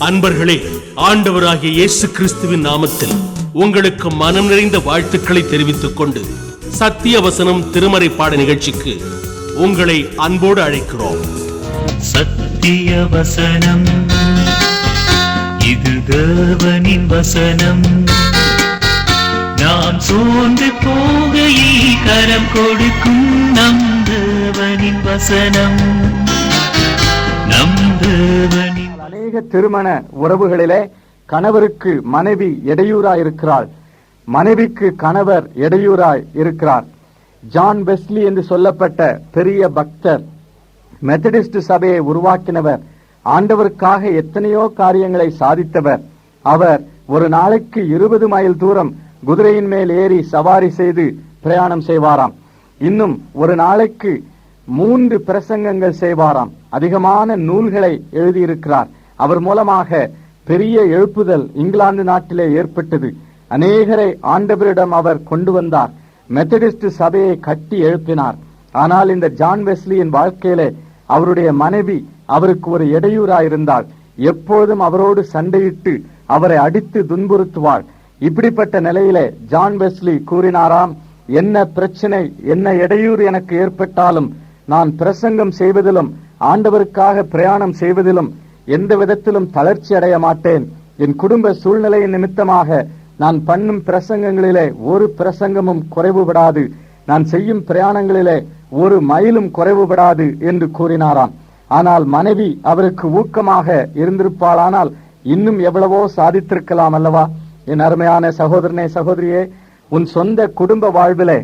அன்பர்களே, ஆண்டவராகிய இயேசு கிறிஸ்துவின் நாமத்தில் உங்களுக்கு மனம் நிறைந்த வாழ்த்துக்களை தெரிவித்துக் கொண்டு சத்திய வசனம் திருமறை பாட நிகழ்ச்சிக்கு உங்களை அன்போடு அழைக்கிறோம். சத்திய வசனம், இது தேவனின் வசனம். நாம் சோர்ந்து போகையில் கரம் கொடுக்கும் நம் தேவனின் வசனம். நம் தேவனின் அநேக திருமண உறவுகளிலே கணவருக்கு மனைவி இடையூறாய் இருக்கிறாள், மனைவிக்கு கணவர் இடையூறாய் இருக்கிறார். ஜான் வெஸ்லி என்று சொல்லப்பட்ட பெரிய பக்தர், மெத்தடிஸ்ட் சபையை உருவாக்கினவர், ஆண்டவருக்காக எத்தனையோ காரியங்களை சாதித்தவர். அவர் ஒரு நாளைக்கு 20 மைல் தூரம் குதிரையின் மேல் ஏறி சவாரி செய்து பிரயாணம் செய்வாராம். இன்னும் ஒரு நாளைக்கு 3 பிரசங்கங்கள் செய்வாராம். அதிகமான நூல்களை எழுதியிருக்கிறார். அவர் மூலமாக பெரிய எழுப்புதல் இங்கிலாந்து நாட்டிலே ஏற்பட்டது. அநேகரை ஆண்டவரிடம் அவர் கொண்டு வந்தார். மெத்தடிஸ்ட் சபையை கட்டி எழுப்பினார். ஆனால் இந்த ஜான் வெஸ்லியின் வாழ்க்கையிலே அவருடைய மனைவி அவருக்கு ஒரு இடையூறாயிருந்தாள். எப்போதும் அவரோடு சண்டையிட்டு அவரை அடித்து துன்புறுத்துவாள். இப்படிப்பட்ட நிலையிலே ஜான் வெஸ்லி கூறினாராம், என்ன பிரச்சனை, என்ன இடையூறு எனக்கு ஏற்பட்டாலும் நான் பிரசங்கம் செய்வதிலும் ஆண்டவருக்காக பிரயாணம் செய்வதிலும் எந்த விதத்திலும் தளர்ச்சி அடைய மாட்டேன். என் குடும்ப சூழ்நிலையின் நிமித்தமாக நான் பண்ணும் பிரசங்கங்களிலே ஒரு பிரசங்கமும் குறைவுபடாது, நான் செய்யும் பிரயாணங்களிலே ஒரு மைலும் குறைவுபடாது என்று கூறினாராம். ஆனால் மனைவி அவருக்கு ஊக்கமாக இருந்திருப்பாளானால் இன்னும் எவ்வளவோ சாதித்திருக்கலாம் அல்லவா? என் அருமையான சகோதரனே, சகோதரியே, உன் சொந்த குடும்ப வாழ்விலே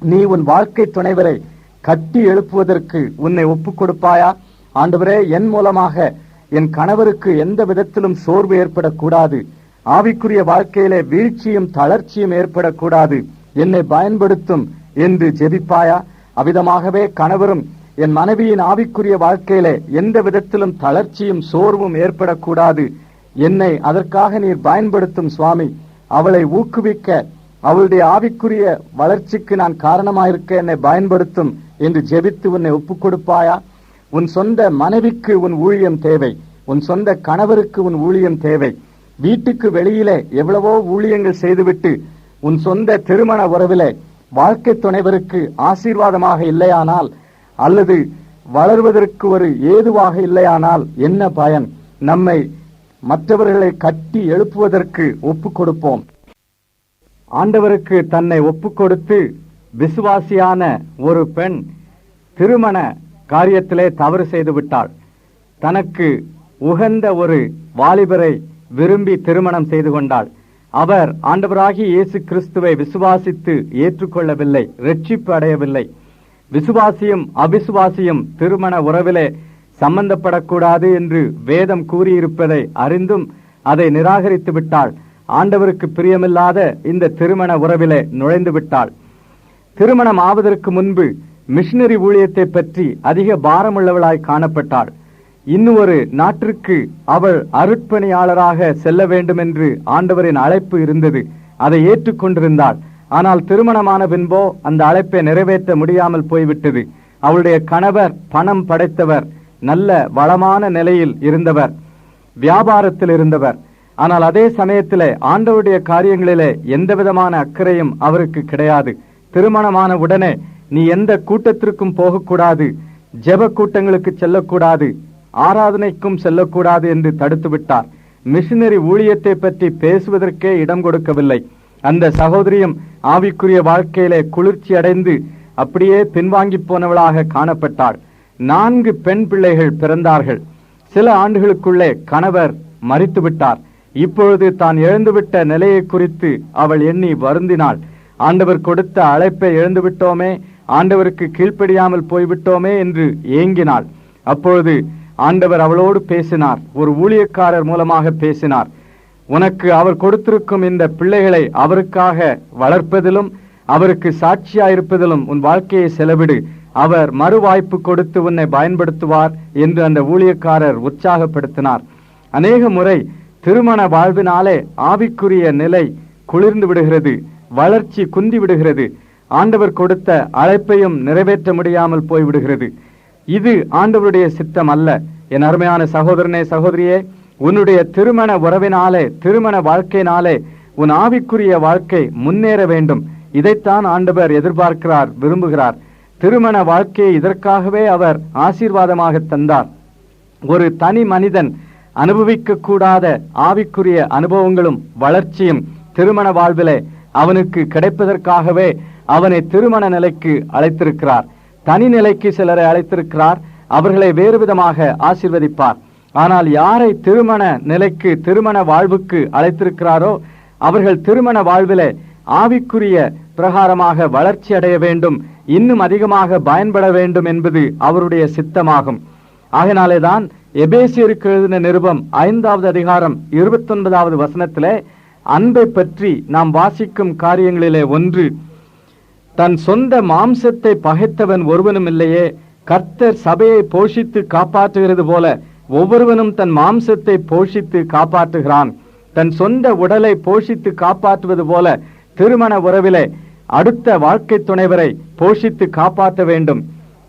நீ உன் வாழ்க்கை துணைவரை கட்டி எழுப்புவதற்கு உன்னை ஒப்புக் கொடுப்பாயா? ஆண்டவரே, என் மூலமாக என் கணவருக்கு எந்த விதத்திலும் சோர்வு ஏற்படக்கூடாது, ஆவிக்குரிய வாழ்க்கையிலே வீழ்ச்சியும் தளர்ச்சியும் ஏற்படக்கூடாது, என்னை பயன்படுத்தும் என்று ஜெபிப்பாயா? அவ்விதமாகவே கணவரும் என் மனைவியின் ஆவிக்குரிய வாழ்க்கையிலே எந்த விதத்திலும் தளர்ச்சியும் சோர்வும் ஏற்படக்கூடாது, என்னை அதற்காக நீர் பயன்படுத்தும் சுவாமி, அவளை ஊக்குவிக்க, அவளுடைய ஆவிக்குரிய வளர்ச்சிக்கு நான் காரணமாயிருக்க என்னை பயன்படுத்தும் என்று ஜெபித்து உன்னை ஒப்புக் கொடுப்பாயா? உன் சொந்த மனைவிக்கு உன் ஊழியம் தேவை, உன் சொந்த கணவருக்கு உன் ஊழியம் தேவை. வீட்டுக்கு வெளியிலே எவ்வளவோ ஊழியங்கள் செய்துவிட்டு உன் சொந்த திருமண உறவிலே வாழ்க்கை துணைவருக்கு ஆசீர்வாதமாக இல்லையானால் அல்லது வளர்வதற்கு ஒரு ஏதுவாக இல்லையானால் என்ன பயன்? நம்மை மற்றவர்களை கட்டி எழுப்புவதற்கு ஒப்புக் கொடுப்போம். ஆண்டவருக்கு தன்னை ஒப்புக் கொடுத்து விசுவாசியான ஒரு பெண் திருமண காரியத்திலே தவறு செய்து விட்டாள். தனக்கு உகந்த ஒரு வாலிபரை விரும்பி திருமணம் செய்து கொண்டாள். அவர் ஆண்டவராகிய இயேசு கிறிஸ்துவை விசுவாசித்து ஏற்றுக்கொள்ளவில்லை, ரட்சிப்பு அடையவில்லை. விசுவாசியும் அவிசுவாசியும் திருமண உறவிலே சம்பந்தப்படக்கூடாது என்று வேதம் கூறியிருப்பதை அறிந்தும் அதை நிராகரித்து விட்டாள். ஆண்டவருக்கு பிரியமில்லாத இந்த திருமண உறவிலே நுழைந்து விட்டாள். திருமணம் ஆவதற்கு முன்பு மிஷனரி ஊழியத்தை பற்றி அதிக பாரமுள்ளவளாய் காணப்பட்டாள். இன்னும் ஒரு நாட்டிற்கு அவள் அருட்பணியாளராக செல்ல வேண்டும் என்று ஆண்டவரின் அழைப்பு இருந்தது. அதை ஏற்றுக்கொண்டிருந்தாள். ஆனால் திருமணமான பின்போ அந்த அழைப்பை நிறைவேற்ற முடியாமல் போய்விட்டது. அவளுடைய கணவர் பணம் படைத்தவர், நல்ல வளமான நிலையில் இருந்தவர், வியாபாரத்தில் இருந்தவர். ஆனால் அதே சமயத்திலே ஆண்டவருடைய காரியங்களிலே எந்த விதமான அக்கறையும் அவருக்கு கிடையாது. திருமணமான உடனே நீ எந்த கூட்டத்திற்கும் போகக்கூடாது, ஜெப கூட்டங்களுக்கு செல்லக்கூடாது, ஆராதனைக்கும் செல்லக்கூடாது என்று தடுத்து விட்டார். மிஷனரி ஊழியத்தை பற்றி பேசுவதற்கே இடம் கொடுக்கவில்லை. அந்த சகோதரியும் ஆவிக்குரிய வாழ்க்கையிலே குளிர்ச்சி அடைந்து அப்படியே பின்வாங்கி போனவளாக காணப்பட்டாள். 4 பெண் பிள்ளைகள் பிறந்தார்கள். சில ஆண்டுகளுக்குள்ளே கணவர் மரித்து விட்டார். இப்பொழுது தான் இழந்துவிட்ட நிலையை குறித்து அவள் எண்ணி வருந்தினாள். ஆண்டவர் கொடுத்த அழைப்பை இழந்துவிட்டோமே, ஆண்டவருக்கு கீழ்ப்படியாமல் போய்விட்டோமே என்று ஏங்கினாள். அப்பொழுது ஆண்டவர் அவளோடு பேசினார். ஒரு ஊழியக்காரர் மூலமாக பேசினார். உனக்கு அவர் கொடுத்திருக்கும் இந்த பிள்ளைகளை அவருக்காக வளர்ப்பதிலும் அவருக்கு சாட்சியாயிருப்பதிலும் உன் வாழ்க்கையை செலவிடு, அவர் மறு வாய்ப்பு கொடுத்து உன்னை பயன்படுத்துவார் என்று அந்த ஊழியக்காரர் உற்சாகப்படுத்தினார். அநேக முறை திருமண வாழ்வினாலே ஆவிக்குரிய நிலை குளிர்ந்து விடுகிறது, வளர்ச்சி குந்தி விடுகிறது, ஆண்டவர் கொடுத்த அழைப்பையும் நிறைவேற்ற முடியாமல் போய்விடுகிறது. இது ஆண்டவருடைய சித்தம் அல்ல. என் அருமையான சகோதரனே, சகோதரியே, உன்னுடைய திருமண உறவினாலே, திருமண வாழ்க்கையினாலே உன் ஆவிக்குரிய வாழ்க்கை முன்னேற வேண்டும். இதைத்தான் ஆண்டவர் எதிர்பார்க்கிறார், விரும்புகிறார். திருமண வாழ்க்கையை இதற்காகவே அவர் ஆசீர்வாதமாக தந்தார். ஒரு தனி மனிதன் அனுபவிக்க கூடாத ஆவிக்குரிய அனுபவங்களும் வளர்ச்சியும் திருமண வாழ்விலே அவனுக்கு கிடைப்பதற்காகவே அவனை திருமண நிலைக்கு அழைத்திருக்கிறார். தனி நிலைக்கு சிலரை அழைத்திருக்கிறார், அவர்களை வேறு விதமாக ஆசீர்வதிப்பார். ஆனால் யாரை திருமண நிலைக்கு, திருமண வாழ்வுக்கு அழைத்திருக்கிறாரோ அவர்கள் திருமண வாழ்விலே ஆவிக்குரிய பிரகாரமாக வளர்ச்சி அடைய வேண்டும், இன்னும் அதிகமாக பயன்பட வேண்டும் என்பது அவருடைய சித்தமாகும். ஆகினாலேதான் எபேசியருக்கு எழுதின நிருபம் 5வது அதிகாரம் 29வது வசனத்திலே அன்பை பற்றி நாம் வாசிக்கும் காரியங்களிலே ஒன்று, தன் சொந்த மாம்சத்தை பகைத்தவன் ஒருவனும் இல்லையே, கர்த்தர் சபையை போஷித்து காப்பாற்றுகிறது போல ஒவ்வொருவனும் தன் மாம்சத்தை போஷித்து காப்பாற்றுகிறான். தன் சொந்த உடலை போஷித்து காப்பாற்றுவது போல திருமண உறவிலே அடுத்த வாழ்க்கை துணைவரை போஷித்து காப்பாற்ற வேண்டும்,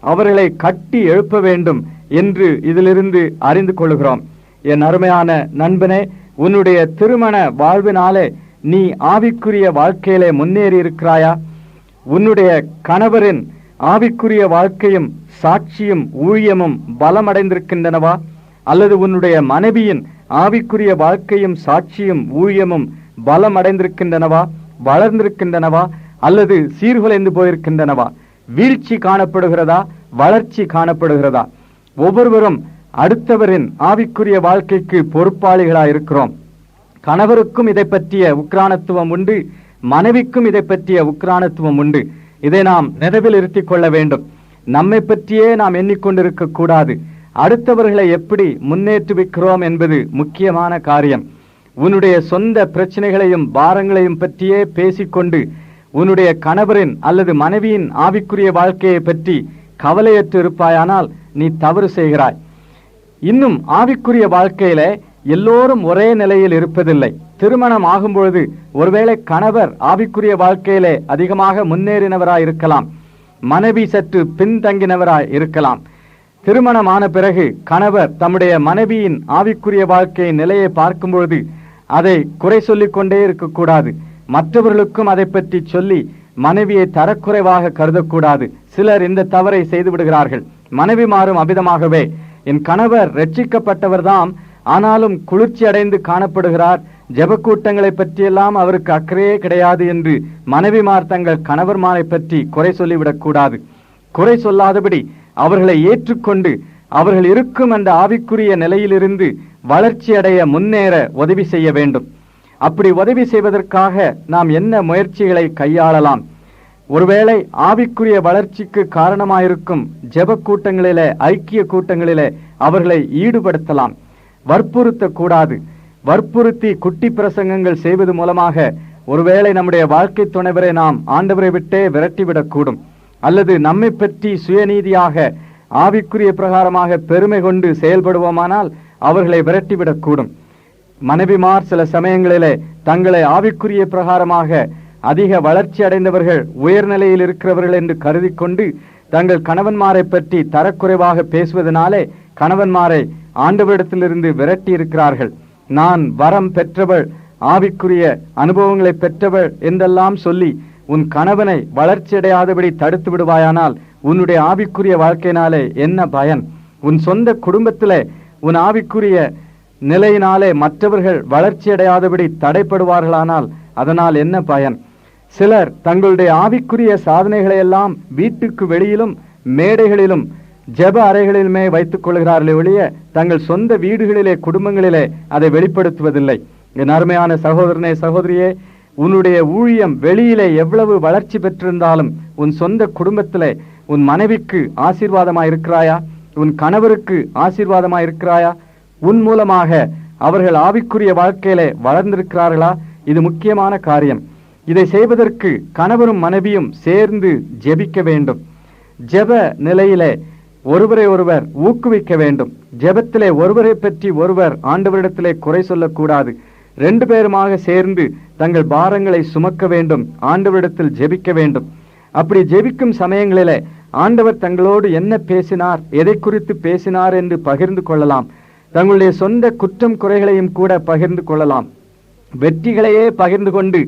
அவர்களை கட்டி எழுப்ப வேண்டும் என்று இதிலிருந்து அறிந்து கொள்கிறோம். என் அருமையான நண்பனே, உன்னுடைய திருமண வாழ்வினாலே நீ ஆவிக்குரிய வாழ்க்கையிலே முன்னேறி இருக்கிறாயா? உன்னுடைய கணவரின் ஆவிக்குரிய வாழ்க்கையும் சாட்சியும் ஊழியமும் பலமடைந்திருக்கின்றனவா? அல்லது உன்னுடைய மனைவியின் ஆவிக்குரிய வாழ்க்கையும் சாட்சியும் ஊழியமும் பலமடைந்திருக்கின்றனவா, வளர்ந்திருக்கின்றனவா, அல்லது சீர்குலைந்து போயிருக்கின்றனவா? வீழ்ச்சி காணப்படுகிறதா, வளர்ச்சி காணப்படுகிறதா? ஒவ்வொருவரும் அடுத்தவரின் ஆவிக்குரிய வாழ்க்கைக்கு பொறுப்பாளிகளாய் இருக்கிறோம். கணவருக்கும் இதை பற்றிய உக்ரானத்துவம் உண்டு, மனைவிக்கும் இதை பற்றிய உக்ரானத்துவம் உண்டு. இதை நாம் நினைவில் இருத்திக் கொள்ள வேண்டும். நம்மை பற்றியே நாம் எண்ணிக்கொண்டிருக்க கூடாது. அடுத்தவர்களை எப்படி முன்னேற்றுவிக்கிறோம் என்பது முக்கியமான காரியம். உன்னுடைய சொந்த பிரச்சனைகளையும் பாரங்களையும் பற்றியே பேசிக்கொண்டு உன்னுடைய கணவரின் அல்லது மனைவியின் ஆவிக்குரிய வாழ்க்கையை பற்றி கவலையற்று இருப்பாயானால் நீ தவறு செய்கிறாய். இன்னும் ஆவிக்குரிய வாழ்க்கையில எல்லோரும் ஒரே நிலையில் இருப்பதில்லை. திருமணம் ஆகும் பொழுது ஒருவேளை கணவர் ஆவிக்குரிய வாழ்க்கையிலே அதிகமாக முன்னேறினவராய் இருக்கலாம், மனைவி சற்று பின்தங்கினவராய் இருக்கலாம். திருமணமான பிறகு கணவர் தம்முடைய மனைவியின் ஆவிக்குரிய வாழ்க்கையின் நிலையை பார்க்கும் பொழுது அதை குறை சொல்லிக் கொண்டே இருக்கக்கூடாது. மற்றவர்களுக்கும் அதை பற்றி சொல்லி மனைவியை தரக்குறைவாக கருதக்கூடாது. சிலர் இந்த தவறை செய்து விடுகிறார்கள். மனைவிமாரும் அபிதமாகவே, என் கணவர் ரட்சிக்கப்பட்டவர்தாம், ஆனாலும் குளிர்ச்சி அடைந்து காணப்படுகிறார், ஜெப கூட்டங்களை பற்றியெல்லாம் அவருக்கு அக்கறையே கிடையாது என்று மனைவிமார் தங்கள் கணவர்மாரை பற்றி குறை சொல்லிவிடக் கூடாது. குறை சொல்லாதபடி அவர்களை ஏற்றுக்கொண்டு அவர்கள் இருக்கும் அந்த ஆவிக்குரிய நிலையிலிருந்து வளர்ச்சி அடைய முன்னேற உதவி செய்ய வேண்டும். அப்படி உதவி செய்வதற்காக நாம் என்ன முயற்சிகளை கையாளலாம்? ஒருவேளை ஆவிக்குரிய வளர்ச்சிக்கு காரணமாயிருக்கும் ஜெப கூட்டங்களிலே, ஐக்கிய கூட்டங்களிலே அவர்களை ஈடுபடுத்தலாம். வற்புறுத்தக்கூடாது. வற்புறுத்தி குட்டி பிரசங்கங்கள் செய்வது மூலமாக ஒருவேளை நம்முடைய வாழ்க்கை துணைவரை நாம் ஆண்டவரை விட்டே விரட்டிவிடக்கூடும். அல்லது நம்மை பற்றி சுயநீதியாக ஆவிக்குரிய பிரகாரமாக பெருமை கொண்டு செயல்படுவோமானால் அவர்களை விரட்டிவிடக்கூடும். மனைவிமார் சில சமயங்களிலே தங்களை ஆவிக்குரிய பிரகாரமாக அதிக வளர்ச்சி அடைந்தவர்கள், உயர்நிலையில் இருக்கிறவர்கள் என்று கருதி கொண்டு தங்கள் கணவன்மாரை பற்றி தரக்குறைவாக பேசுவதனாலே கணவன்மாரை ஆண்டவரிடத்திலிருந்து விரட்டி இருக்கிறார்கள். நான் வரம் பெற்றவள், ஆவிக்குரிய அனுபவங்களை பெற்றவள் என்றெல்லாம் சொல்லி உன் கணவனை வளர்ச்சியடையாதபடி தடுத்து விடுவாயானால் உன்னுடைய ஆவிக்குரிய வாழ்க்கையினாலே என்ன பயன்? உன் சொந்த குடும்பத்திலே உன் ஆவிக்குரிய நிலையினாலே மற்றவர்கள் வளர்ச்சியடையாதபடி தடைப்படுவார்களானால் அதனால் என்ன பயன்? சிலர் தங்களுடைய ஆவிக்குரிய சாதனைகளை எல்லாம் வீட்டுக்கு வெளியிலும் மேடைகளிலும் ஜெப அறைகளிலுமே வைத்துக் கொள்கிறார்களே ஒழிய தங்கள் சொந்த வீடுகளிலே, குடும்பங்களிலே அதை வெளிப்படுத்துவதில்லை. என் அருமையான சகோதரனே, சகோதரியே, உன்னுடைய ஊழியம் வெளியிலே எவ்வளவு வளர்ச்சி பெற்றிருந்தாலும் உன் சொந்த குடும்பத்திலே உன் மனைவிக்கு ஆசீர்வாதமாய் இருக்கிறாயா? உன் கணவருக்கு ஆசீர்வாதமாய் இருக்கிறாயா? உன் மூலமாக அவர்கள் ஆவிக்குரிய வாழ்க்கையிலே வளர்ந்திருக்கிறார்களா? இது முக்கியமான காரியம். இதை செய்வதற்கு கணவரும் மனைவியும் சேர்ந்து ஜெபிக்க வேண்டும். ஜெப நிலையிலே ஒருவரை ஒருவர் ஊக்குவிக்க வேண்டும். ஜெபத்திலே ஒருவரை பற்றி ஒருவர் ஆண்டவரிடத்திலே குறை சொல்லக்கூடாது. 2 பேருமாக சேர்ந்து தங்கள் பாரங்களை சுமக்க வேண்டும், ஆண்டவரிடத்தில் ஜெபிக்க வேண்டும். அப்படி ஜெபிக்கும் சமயங்களிலே ஆண்டவர் தங்களோடு என்ன பேசினார், எதை குறித்து பேசினார் என்று பகிர்ந்து கொள்ளலாம். தங்களுடைய சொந்த குற்றம் குறைகளையும் கூட பகிர்ந்து கொள்ளலாம். வெற்றிகளையே பகிர்ந்து கொண்டு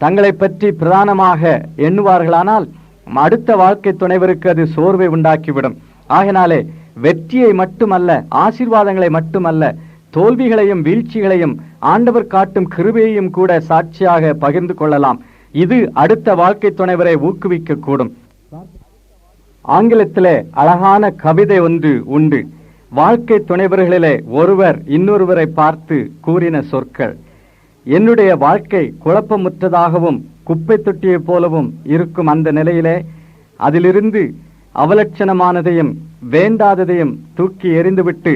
தங்களை பற்றி பிரதானமாக எண்ணுவார்களானால் அடுத்த வாழ்க்கை துணைவருக்கு அது சோர்வை உண்டாக்கிவிடும். ஆகினாலே வெற்றியை மட்டுமல்ல, ஆசீர்வாதங்களை மட்டுமல்ல, தோல்விகளையும் வீழ்ச்சிகளையும் ஆண்டவர் காட்டும் கிருபையையும் கூட சாட்சியாக பகிர்ந்து கொள்ளலாம். இது அடுத்த வாழ்க்கை துணைவரை ஊக்குவிக்க கூடும். ஆங்கிலத்திலே அழகான கவிதை ஒன்று உண்டு. வாழ்க்கை துணைவர்களிலே ஒருவர் இன்னொருவரை பார்த்து கூறின சொற்கள்: என்னுடைய வாழ்க்கை குழப்பமுற்றதாகவும் குப்பை தொட்டியை போலவும் இருக்கும் அந்த நிலையிலே அதிலிருந்து அவலட்சணமானதையும் வேண்டாததையும் தூக்கி எறிந்துவிட்டு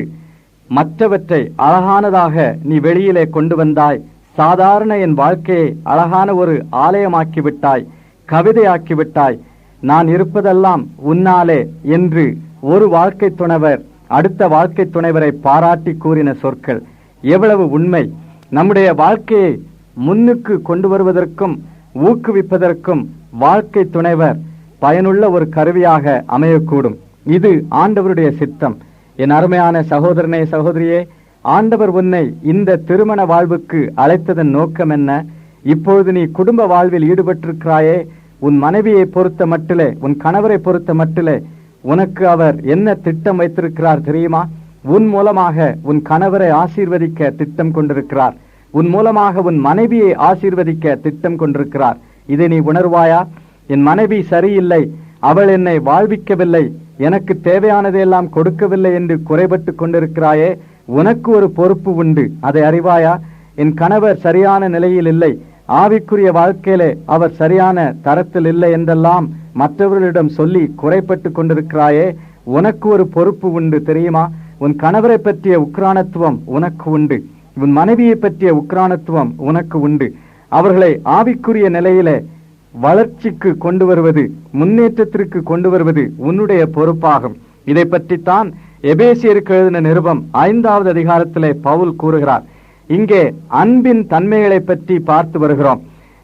மற்றவற்றை அழகானதாக நீ வெளியிலே கொண்டு வந்தாய். சாதாரண என் வாழ்க்கையை அழகான ஒரு ஆலயமாக்கி விட்டாய், கவிதையாக்கி விட்டாய். நான் இருப்பதெல்லாம் உன்னாலே என்று ஒரு வாழ்க்கை துணைவர் அடுத்த வாழ்க்கை துணைவரை பாராட்டி கூறின சொற்கள் எவ்வளவு உண்மை! நம்முடைய வாழ்க்கையை முன்னுக்கு கொண்டு வருவதற்கும் ஊக்குவிப்பதற்கும் வாழ்க்கை துணைவர் பயனுள்ள ஒரு கருவியாக அமையக்கூடும். இது ஆண்டவருடைய சித்தம். என் அருமையான சகோதரனே, சகோதரியே, ஆண்டவர் உன்னை இந்த திருமண வாழ்வுக்கு அழைத்ததன் நோக்கம் என்ன? இப்பொழுது நீ குடும்ப வாழ்வில் ஈடுபட்டிருக்கிறாயே, உன் மனைவியை பொறுத்த மட்டிலே, உன் கணவரை பொறுத்த மட்டிலே உனக்கு அவர் என்ன திட்டம் வைத்திருக்கிறார் தெரியுமா? உன் மூலமாக உன் கணவரை ஆசீர்வதிக்க திட்டம் கொண்டிருக்கிறார். உன் மூலமாக உன் மனைவியை ஆசீர்வதிக்க திட்டம் கொண்டிருக்கிறார். இதை நீ உணர்வாயா? என் மனைவி சரியில்லை, அவள் என்னை வாழ்விக்கவில்லை, எனக்கு தேவையானதையெல்லாம் கொடுக்கவில்லை என்று குறைபட்டு கொண்டிருக்கிறாயே, உனக்கு ஒரு பொறுப்பு உண்டு. அதை அறிவாயா? என் கணவர் சரியான நிலையில் இல்லை, ஆவிக்குரிய வாழ்க்கையிலே அவர் சரியான தரத்தில் இல்லை என்றெல்லாம் மற்றவர்களிடம் சொல்லி குறைபட்டு கொண்டிருக்கிறாயே, உனக்கு ஒரு பொறுப்பு உண்டு தெரியுமா? உன் கணவரை பற்றிய உக்ரானத்துவம் உனக்கு உண்டு. உன் மனைவியை பற்றிய உக்ரானத்துவம் உனக்கு உண்டு. அவர்களை ஆவிக்குரிய நிலையிலே வளர்ச்சிக்கு கொண்டு வருவது, முன்னேற்றத்திற்கு கொண்டு வருவது உன்னுடைய பொறுப்பாகும். இதை பற்றித்தான் எபேசியருக்கு எழுதின நிருபம் 5வது அதிகாரத்திலே பவுல் கூறுகிறார். இங்கே அன்பின் தன்மைகளை பற்றி பார்த்து வருகிறோம்.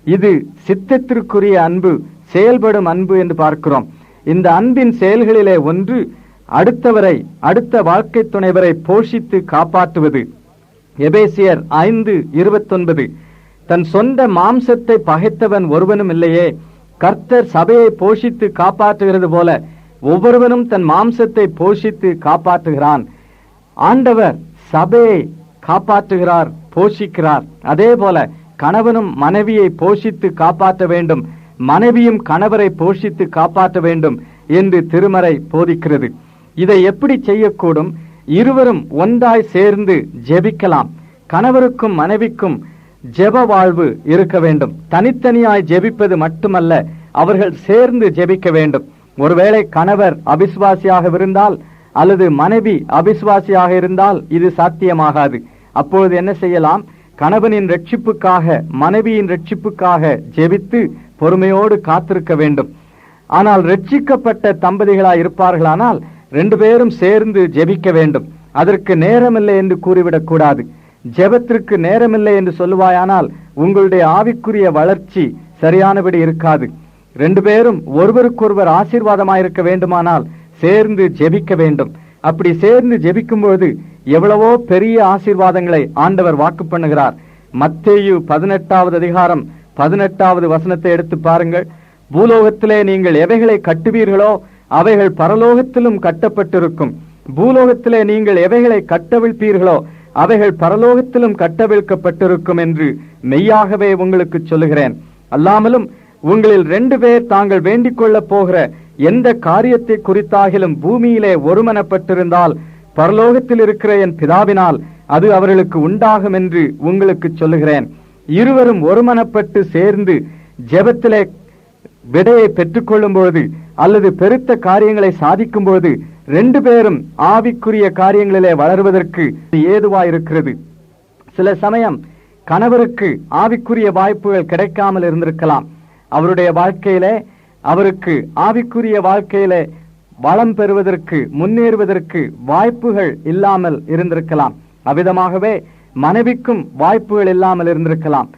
இது சித்தத்திற்குரிய அன்பு, செயல்படும் அன்பு என்று பார்க்கிறோம். இந்த அன்பின் செயல்களிலே ஒன்று அடுத்தவரை, அடுத்த வாழ்க்கை துணைவரை போஷித்து காப்பாற்றுவது. எபேசியர் 5:29, தன் சொந்த மாம்சத்தை பகைத்தவன் ஒருவனும் இல்லையே, கர்த்தர் சபையை போஷித்து காப்பாற்றுகிறது போல ஒவ்வொருவனும் தன் மாம்சத்தை போஷித்து காப்பாற்றுகிறான். ஆண்டவர் சபையை காப்பாற்றுகிறார், போஷிக்கிறார். அதே போல கணவனும் மனைவியை போஷித்து காப்பாற்ற வேண்டும், மனைவியும் கணவரை போஷித்து காப்பாற்ற வேண்டும் என்று திருமறை போதிக்கிறது. இதை எப்படி செய்யக்கூடும்? இருவரும் ஒன்றாய் சேர்ந்து ஜெபிக்கலாம். கணவருக்கும் மனைவிக்கும் ஜெப வாழ்வு இருக்க வேண்டும். தனித்தனியாய் ஜெபிப்பது மட்டுமல்ல, அவர்கள் சேர்ந்து ஜெபிக்க வேண்டும். ஒருவேளை கணவர் அவிசுவாசியாக இருந்தால் அல்லது மனைவி அவிசுவாசியாக இருந்தால் இது சாத்தியமாகாது. அப்பொழுது என்ன செய்யலாம்? கணவனின் ரட்சிப்புக்காக, மனைவியின் ரட்சிப்புக்காக ஜெபித்து பொறுமையோடு காத்திருக்க வேண்டும். ஆனால் ரட்சிக்கப்பட்ட தம்பதிகளாய் இருப்பார்களானால் 2 பேரும் சேர்ந்து ஜெபிக்க வேண்டும். அதற்கு நேரமில்லை என்று கூறிவிடக் கூடாது. ஜெபத்திற்கு நேரமில்லை என்று சொல்லுவாயானால் உங்களுடைய ஆவிக்குரிய வளர்ச்சி சரியானபடி இருக்காது. 2 பேரும் ஒருவருக்கொருவர் ஆசீர்வாதமாயிருக்க வேண்டுமானால் சேர்ந்து ஜெபிக்க வேண்டும். அப்படி சேர்ந்து ஜெபிக்கும்போது எவ்வளவோ பெரிய ஆசீர்வாதங்களை ஆண்டவர் வாக்கு பண்ணுகிறார். மத்தேயு 18வது அதிகாரம் 18வது வசனத்தை எடுத்து பாருங்கள். பூலோகத்திலே நீங்கள் எவைகளை கட்டுவீர்களோ அவைகள் பரலோகத்திலும் கட்டப்பட்டிருக்கும். பூலோகத்திலே நீங்கள் எவைகளை கட்டவிழ்ப்பீர்களோ அவைகள் பரலோகத்திலும் கட்டவிழ்க்கப்பட்டிருக்கும் என்று மெய்யாகவே உங்களுக்கு சொல்லுகிறேன். அல்லாமலும் உங்களில் 2 பேர் தாங்கள் வேண்டிக் கொள்ளப் போகிற எந்த காரியத்தை குறித்தாகிலும் பூமியிலே ஒருமனப்பட்டிருந்தால் பரலோகத்தில் இருக்கிற என் பிதாவினால் அது அவர்களுக்கு உண்டாகும் என்று உங்களுக்கு சொல்லுகிறேன். இருவரும் ஒருமனப்பட்டு சேர்ந்து ஜெபத்திலே விடையை பெற்றுக்கொள்ளும் பொழுது அல்லது பெருத்த காரியங்களை சாதிக்கும் பொழுது 2 பேரும் ஆவிக்குரிய காரியங்களிலே வளர்வதற்கு ஏதுவாயிருக்கிறது. சில சமயம் கணவருக்கு ஆவிக்குரிய வாய்ப்புகள் கிடைக்காமல் இருந்திருக்கலாம். அவருடைய வாழ்க்கையிலே அவருக்கு ஆவிக்குரிய வாழ்க்கையிலே வளம் பெறுவதற்கு, முன்னேறுவதற்கு வாய்ப்புகள் இல்லாமல் இருந்திருக்கலாம். அவ்விதமாகவே மனைவிக்கும் வாய்ப்புகள் இல்லாமல் இருந்திருக்கலாம்.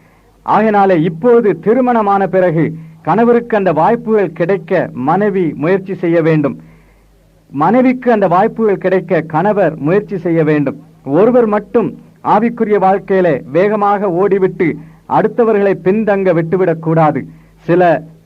ஆகையினாலே இப்போது திருமணமான பிறகு கணவருக்கு அந்த வாய்ப்புகள் கிடைக்க மனைவி முயற்சி செய்ய வேண்டும். மனைவிக்கு அந்த வாய்ப்புகள் கிடைக்க கணவர் முயற்சி செய்ய வேண்டும். ஒருவர் மட்டும் ஆவிக்குரிய வாழ்க்கையிலே வேகமாக ஓடிவிட்டு அடுத்தவர்களை பின்தங்க விட்டுவிடக் கூடாது. சில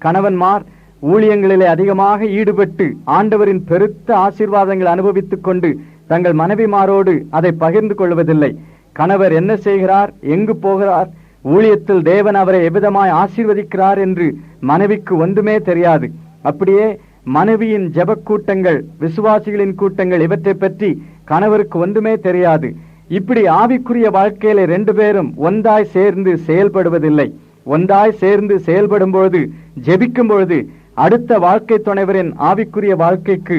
கணவன்மார் ஊழியங்களிலே அதிகமாக ஈடுபட்டு ஆண்டவரின் பெருத்த ஆசீர்வாதங்களை அனுபவித்துக் கொண்டு தங்கள் மனைவிமாரோடு அதை பகிர்ந்து கொள்வதில்லை. கணவர் என்ன செய்கிறார், எங்கு போகிறார், ஊழியத்தில் தேவன் அவரை எவ்விதமாய் ஆசீர்வதிக்கிறார் என்று மனைவிக்கு ஒன்றுமே தெரியாது. அப்படியே மனைவியின் ஜெபக் கூட்டங்கள், விசுவாசிகளின் கூட்டங்கள், இவற்றை பற்றி கணவருக்கு ஒன்றுமே தெரியாது. இப்படி ஆவிக்குரிய வாழ்க்கையில 2 பேரும் ஒன்றாய் சேர்ந்து செயல்படுவதில்லை. ஒன்றாய் சேர்ந்து செயல்படும் பொழுது, ஜெபிக்கும் பொழுது அடுத்த வாழ்க்கை துணைவரின் ஆவிக்குரிய வாழ்க்கைக்கு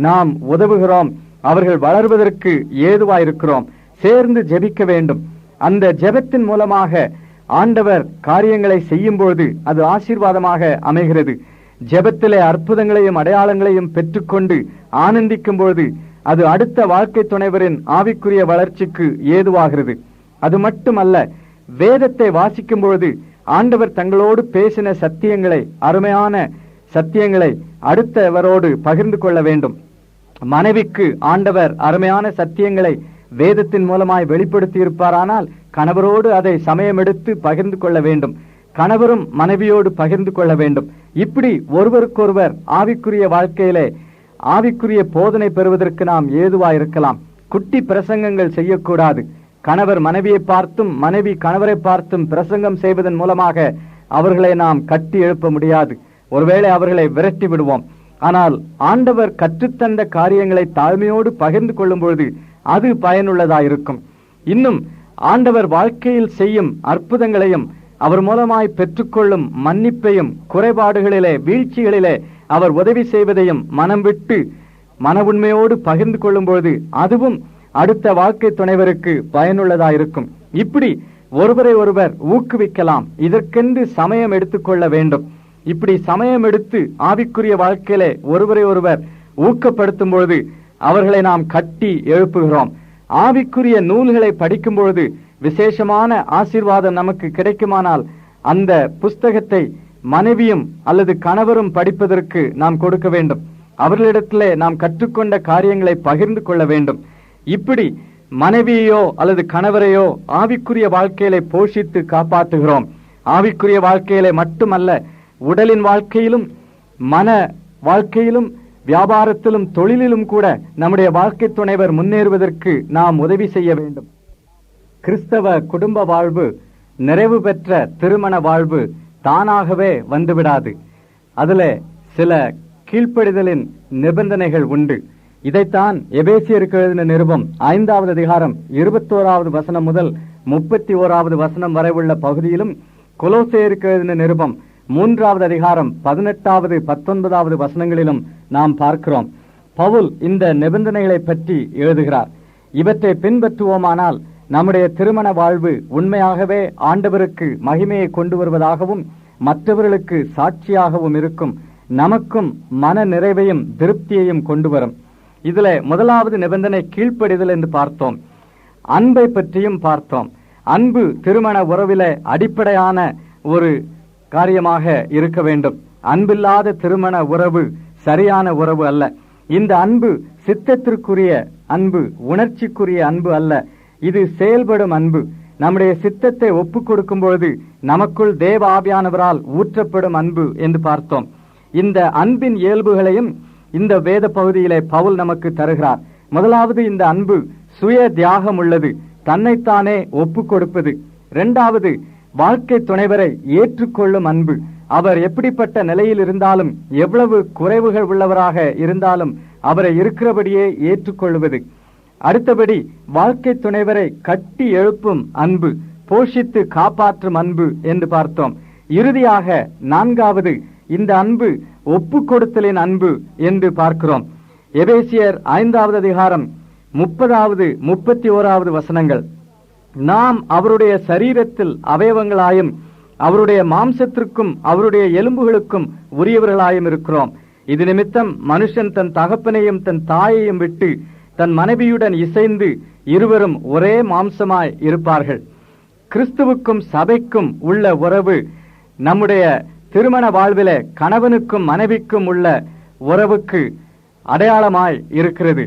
நாம் உதவுகிறோம். அவர்கள் வளர்வதற்கு ஏதுவாயிருக்கிறோம். சேர்ந்து ஜெபிக்க வேண்டும். அந்த ஜெபத்தின் மூலமாக ஆண்டவர் காரியங்களை செய்யும் பொழுது அது ஆசீர்வாதமாக அமைகிறது. ஜெபத்திலே அற்புதங்களையும் அடையாளங்களையும் பெற்றுக்கொண்டு ஆனந்திக்கும் பொழுது அது அடுத்த வாழ்க்கை துணைவரின் ஆவிக்குரிய வளர்ச்சிக்கு ஏதுவாகிறது. அது மட்டுமல்ல, வேதத்தை வாசிக்கும் பொழுது ஆண்டவர் தங்களோடு பேசின சத்தியங்களை, அருமையான சத்தியங்களை அடுத்தவரோடு பகிர்ந்து கொள்ள வேண்டும். மனைவிக்கு ஆண்டவர் அருமையான சத்தியங்களை வேதத்தின் மூலமாய் வெளிப்படுத்தி இருப்பாரானால் கணவரோடு அதை சமயம் எடுத்து பகிர்ந்து கொள்ள வேண்டும். கணவரும் மனைவியோடு பகிர்ந்து கொள்ள வேண்டும். இப்படி ஒருவருக்கொருவர் ஆவிக்குரிய வாழ்க்கையிலே ஆவிக்குரிய போதனை பெறுவதற்கு நாம் ஏதுவாயிருக்கலாம். குட்டி பிரசங்கங்கள் செய்யக்கூடாது. கணவர் மனைவியை பார்த்தும் மனைவி கணவரை பார்த்தும் பிரசங்கம் செய்வதன் மூலமாக அவர்களை நாம் கட்டி எழுப்ப முடியாது. ஒருவேளை அவர்களை விரட்டி விடுவோம். ஆனால் ஆண்டவர் கற்றுத்தந்த காரியங்களை தாழ்மையோடு பகிர்ந்து கொள்ளும் பொழுது அது பயனுள்ளதாயிருக்கும். இன்னும் ஆண்டவர் வாழ்க்கையில் செய்யும் அற்புதங்களையும் அவர் மூலமாய் பெற்றுக்கொள்ளும் மன்னிப்பையும், குறைபாடுகளிலே வீழ்ச்சிகளிலே அவர் உதவி செய்வதையும் மனம் விட்டு மன உண்மையோடு பகிர்ந்து கொள்ளும் பொழுது அதுவும் அடுத்த வாழ்க்கை துணைவருக்கு பயனுள்ளதாயிருக்கும். இப்படி ஒருவரை ஒருவர் ஊக்குவிக்கலாம். இதற்கென்று சமயம் எடுத்துக்கொள்ள வேண்டும். இப்படி சமயம் எடுத்து ஆவிக்குரிய வாழ்க்கையிலே ஒருவரை ஒருவர் ஊக்கப்படுத்தும் பொழுது அவர்களை நாம் கட்டி எழுப்புகிறோம். ஆவிக்குரிய நூல்களை படிக்கும் பொழுது விசேஷமான ஆசீர்வாதம் நமக்கு கிடைக்குமானால் அந்த புஸ்தகத்தை மனைவியும் அல்லது கணவரும் படிப்பதற்கு நாம் கொடுக்க வேண்டும். அவர்களிடத்திலே நாம் கற்றுக்கொண்ட காரியங்களை பகிர்ந்து கொள்ள வேண்டும். இப்படி மனைவியோ அல்லது கணவரையோ ஆவிக்குரிய வாழ்க்கையிலே போஷித்து காப்பாற்றுகிறோம். ஆவிக்குரிய வாழ்க்கையிலே மட்டுமல்ல, உடலின் வாழ்க்கையிலும் மன வாழ்க்கையிலும் வியாபாரத்திலும் தொழிலிலும் கூட நம்முடைய வாழ்க்கை துணைவர் முன்னேறுவதற்கு நாம் உதவி செய்ய வேண்டும். கிறிஸ்தவ குடும்ப வாழ்வு, நிறைவு பெற்ற திருமண வாழ்வு தானாகவே வந்துவிடாது. அதுல சில கீழ்ப்படிதலின் நிபந்தனைகள் உண்டு. இதைத்தான் எபேசியருக்கு எழுதின நிருபம் 5வது அதிகாரம் 21வது வசனம் முதல் 31வது வசனம் வரை உள்ள பகுதியிலும், கொலோசேயருக்கு எழுதின நிருபம் 3வது அதிகாரம் 18வது 19வது வசனங்களிலும் நாம் பார்க்கிறோம். பவுல் இந்த நிபந்தனைகளை பற்றி எழுதுகிறார். இவற்றை பின்பற்றுவோமானால் நம்முடைய திருமண வாழ்வு உண்மையாகவே ஆண்டவருக்கு மகிமையை கொண்டு வருவதாகவும் மற்றவர்களுக்கு சாட்சியாகவும் இருக்கும். நமக்கும் மன நிறைவையும் திருப்தியையும் கொண்டு வரும். இதுல முதலாவது நிபந்தனை கீழ்ப்படிதல் என்று பார்த்தோம். அன்பை பற்றியும் பார்த்தோம். அன்பு திருமண உறவில அடிப்படையான ஒரு காரியமாக இருக்க வேண்டும். அன்பில்லாத திருமண உறவு சரியான உறவு அல்ல. இந்த அன்பு சித்தத்திற்குரிய அன்பு, உணர்ச்சிக்குரிய அன்பு அல்ல. இது செயல்படும் அன்பு. நம்முடைய சித்தத்தை ஒப்புக் கொடுக்கும் பொழுது நமக்குள் தேவ ஆவியானவரால் ஊற்றப்படும் அன்பு என்று பார்த்தோம். இந்த அன்பின் இயல்புகளையும் இந்த வேத பகுதியிலே பவுல் நமக்கு தருகிறார். முதலாவது, இந்த அன்பு சுய தியாகம் உள்ளது, தன்னைத்தானே ஒப்புக் கொடுப்பது. இரண்டாவது, வாழ்க்கை துணைவரை ஏற்றுக்கொள்ளும் அன்பு. அவர் எப்படிப்பட்ட நிலையில் இருந்தாலும், எவ்வளவு குறைவுகள் உள்ளவராக இருந்தாலும் அவரை இருக்கிறபடியே ஏற்றுக்கொள்வது. அடுத்தபடி, வாழ்க்கை துணைவரை கட்டி எழுப்பும் அன்பு, போஷித்து காப்பாற்றும் அன்பு என்று பார்த்தோம். இறுதியாக நான்காவது, இந்த அன்பு ஒப்பு கொடுத்தலின் அன்பு என்று பார்க்கிறோம். எபேசியர் 5வது அதிகாரம் 30வது 31வது வசனங்கள். நாம் அவருடைய சரீரத்தில் அவயவங்களாயும் அவருடைய மாம்சத்திற்கும் அவருடைய எலும்புகளுக்கும் உரியவர்களாயும் இருக்கிறோம். இது நிமித்தம் மனுஷன் தன் தகப்பனையும் தன் தாயையும் விட்டு தன் மனைவியுடன் இசைந்து இருவரும் ஒரே மாம்சமாய் இருப்பார்கள். கிறிஸ்துவுக்கும் சபைக்கும் உள்ள உறவு நம்முடைய திருமண வாழ்விலே கணவனுக்கும் மனைவிக்கும் உள்ள உறவுக்கு அடையாளமாய் இருக்கிறது.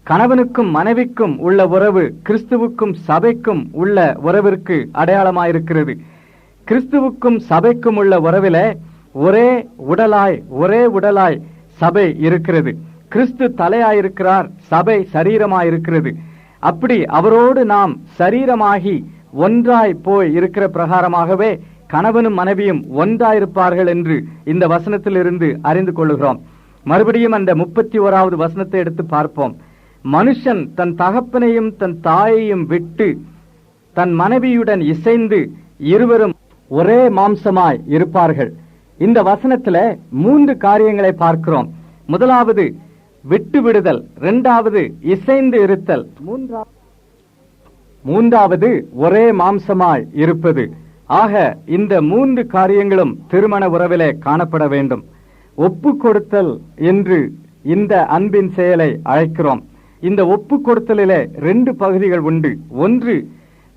கணவனுக்கும் மனைவிக்கும் உள்ள உறவு கிறிஸ்துவுக்கும் சபைக்கும் உள்ள உறவிற்கு அடையாளமாயிருக்கிறது. கிறிஸ்துவுக்கும் சபைக்கும் உள்ள உறவிலே ஒரே உடலாய் சபை இருக்கிறது. கிறிஸ்து தலையாயிருக்கிறார், சபை சரீரமாயிருக்கிறது. அப்படி அவரோடு நாம் சரீரமாகி ஒன்றாய் போய் இருக்கிற பிரகாரமாகவே கணவனும் மனைவியும் ஒன்றாயிருப்பார்கள் என்று இந்த வசனத்திலிருந்து அறிந்து கொள்ளுகிறோம். மறுபடியும் அந்த 31வது வசனத்தை எடுத்து பார்ப்போம். மனுஷன் தன் தகப்பனையும் தன் தாயையும் விட்டு தன் மனைவியுடன் இசைந்து இருவரும் ஒரே மாம்சமாய் இருப்பார்கள். இந்த வசனத்துல 3 காரியங்களை பார்க்கிறோம். முதலாவது விட்டு விடுதல், இரண்டாவது இசைந்து இருத்தல், மூன்றாவது ஒரே மாம்சமாய் இருப்பது. ஆக இந்த 3 காரியங்களும் திருமண உறவிலே காணப்பட வேண்டும். ஒப்பு கொடுத்தல் என்று இந்த அன்பின் செயலை அழைக்கிறோம். இந்த ஒப்பு கொடுத்தலிலே 2 பகுதிகள் உண்டு. ஒன்று,